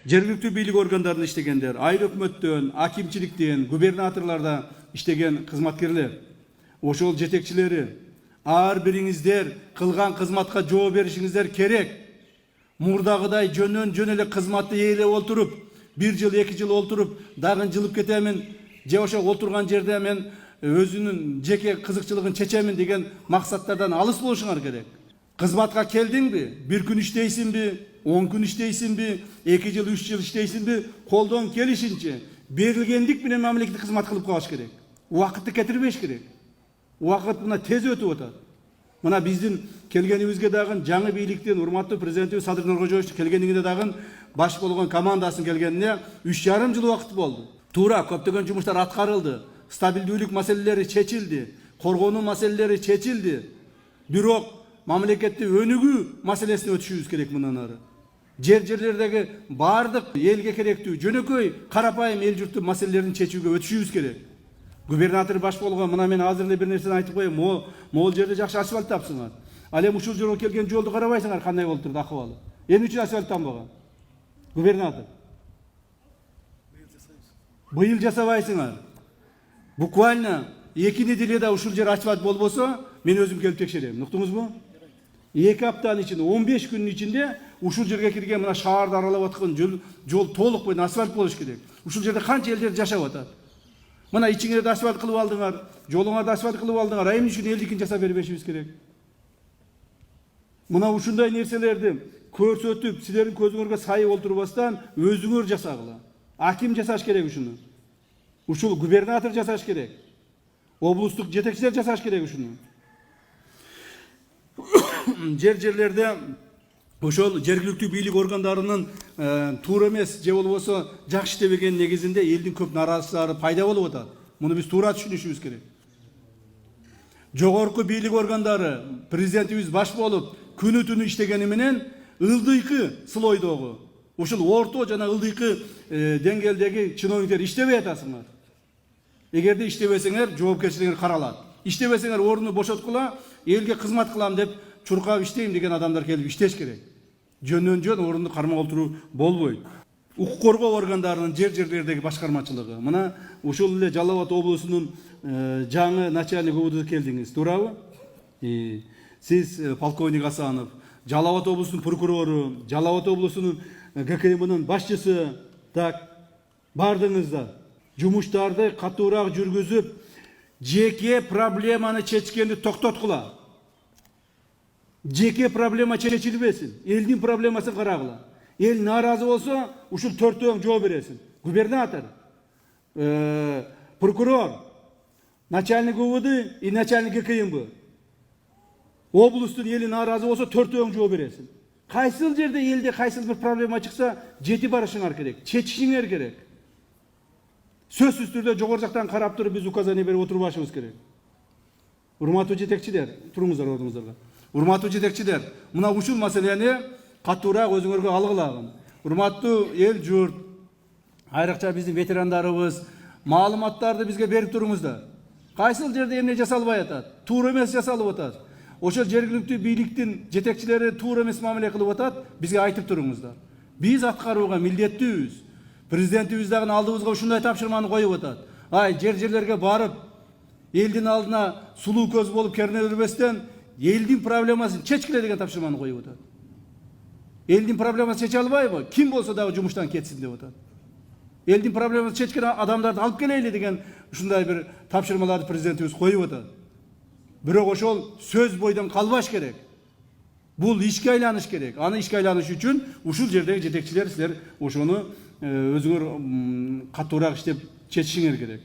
Жергиликтүү бийлик органдарында иштегендер, айыл өкмөттөн, акимчиликтен, губернаторлордо иштеген кызматкерлер, ошол жетекчилери, ар бириңиздер кылган кызматка жооп беришиңиздер керек. Мурдагыдай жөнөн эле кызматты ээлеп олтуруп, 1 жыл, 2 жыл олтуруп, дагы жылып кетемин, же ошо олтурган жерде мен өзүнүн жеке кызыкчылыгын чечемин деген максаттардан алыс болушуңар керек. Кызматка келдиңби? 1 күн иштейсиңби? 10 күн иштейсиңби? 2 жыл, 3 жыл иштейсиңби? Колдон келишинче берилгендик менен мамлекеттик кызмат кылып коюш керек. Убакытты кетирбеш керек. Убакыт мына тез өтүп атат. Мына биздин келгенибизге дагы жаңы бийликтин урматтуу президентибиз Садыр Нуркожоевич келгениңде дагы баш болгон командасын келгенине 3,5 жыл убакыт болду. Туура көптөгөн жумуштар аткарылды. Стабилдүүлүк маселелери чечилди. Коргонуу маселелери чечилди. Бирок мамлекетти өнүгүү маселесине өтүшүбүз керек мындан ары. Жерлердеги бардык элге керектүү, жөнөкөй, карапайым эл журттун маселелерин чечүүгө өтүшүбүз керек. Губернатор баш болгон мына мен азыр эле бир нерсени айтып коеюн. Могул жерде жакшы асфальт тапсыңар. Ал эми ушул жолго келген жолду карабайсыңар кандай болуп турду акыбалы. Эмне үчүн асфальттанбаган? Губернатор. Быйыл жасабайсыңар. Буквально 2 неделяда ушул жер асфальт болбосо, мен өзүм келип текшерем. Уктуңузбу? 2 аптанын ичинде, 15 күнүн ичинде ушул жерге кирген мына шаарды аралап аткан жол толук менен асфальт болуш керек. Ушул жерде канча элдер жашап атат. Мына ичиңерде асфальт кылып алдыңар, жолуңарда асфальт кылып алдыңар, а эмне үчүн элдикин жасап бербешибиз керек? Мына ушундай нерселерди көрсөтүп, силердин көзүңөргө сайып олтурбастан өзүңөр жасагыла. Аким жасаш керек ушуну. Ушул губернатор жасаш керек. Облустук жетекчилер жасаш керек ушуну. Жерлерде ошол жергиликтүү бийлик органдарынын туура эмес же болбосо жакшы иштебеген негизинде элдин көп нааразычылыктары пайда болуп атат. Муну биз туура түшүнүшүбүз керек. Жогорку бийлик органдары президентибиз баш болуп күнү түнү иштегени менен ылдыйкы слойдогу ушул орто жана ылдыйкы деңгээлдеги чиновниктер иштебей атасыңар. Эгерде иштебесеңер жоопкерчилигиңер каралат. Иштебесеңер орунду бошоткула, элге кызмат кылам деп чуркап иштейм деген адамдар келип иштеш керек. Жөн орунду кармап олтуруу болбойт. Укук коргоо органдарынын жерлердеги башкармачылыгы. Мына ушул эле Жалал Абад облусунун жаңы начальник УВД келдиңиз, туурабы? Сиз полковник Асанов, Жалал Абад облусунун прокурору, Жалал Абад облусунун ГКМнын башчысы, так бардыңыздар. Жумуштарды катуураак жүргүзүп, жеке проблеманы чечкенди токтоткула. Жеке проблема чечилбесин, элдин проблемасын карагыла. Эл нааразы болсо, ушул 4-өң жооп бересин. Губернатор, прокурор, начальник УВД и начальник ГКМБ. Облустун эли нааразы болсо 4-өң жооп бересин. Кайсыл жерде элде кайсыл бир проблема чыкса, жетип барышыңар керек, чечишиңер керек. Сөзсүз түрдө жогору жактан карап туруп биз указание берип отурбашыбыз керек. Урматтуу жетекчилер, туруңуздар ордуңуздарга. Урматтуу жетекчилер, мына ушул маселени катуураак өзүңөргө алгылагын. Урматтуу эл журт, айрыкча биздин ветерандарыбыз, маалыматтарды бизге берип туруңуздар. Кайсыл жерде эмне жасалбай атат? Туура эмес жасалып атат. Ошол жергиликтүү бийликтин жетекчилери туура эмес мамиле кылып атат, бизге айтып туруңуздар. Биз аткарууга милдеттүүбүз. Президентибиз дагы алдыбызга ушундай тапшырманы коюп атат. Жерлерге барып, элдин алдына сулуу көз болуп керне бербестен, элдин проблемасын чечкиле деген тапшырманы коюп атат. Элдин проблемасын чече албайбы? Ким болсо дагы жумуштан кетсин деп атат. Элдин проблемасын чечкен адамдарды алып келели деген ушундай бир тапшырмаларды президентибиз коюп атат. Бирок ошол сөз бойдон калбаш керек. Бул ишке айланыш керек. Аны ишке айланыш үчүн ушул жердеги жетекчилер силер ошону өзүңөр катуураак иштеп чечишиңер керек.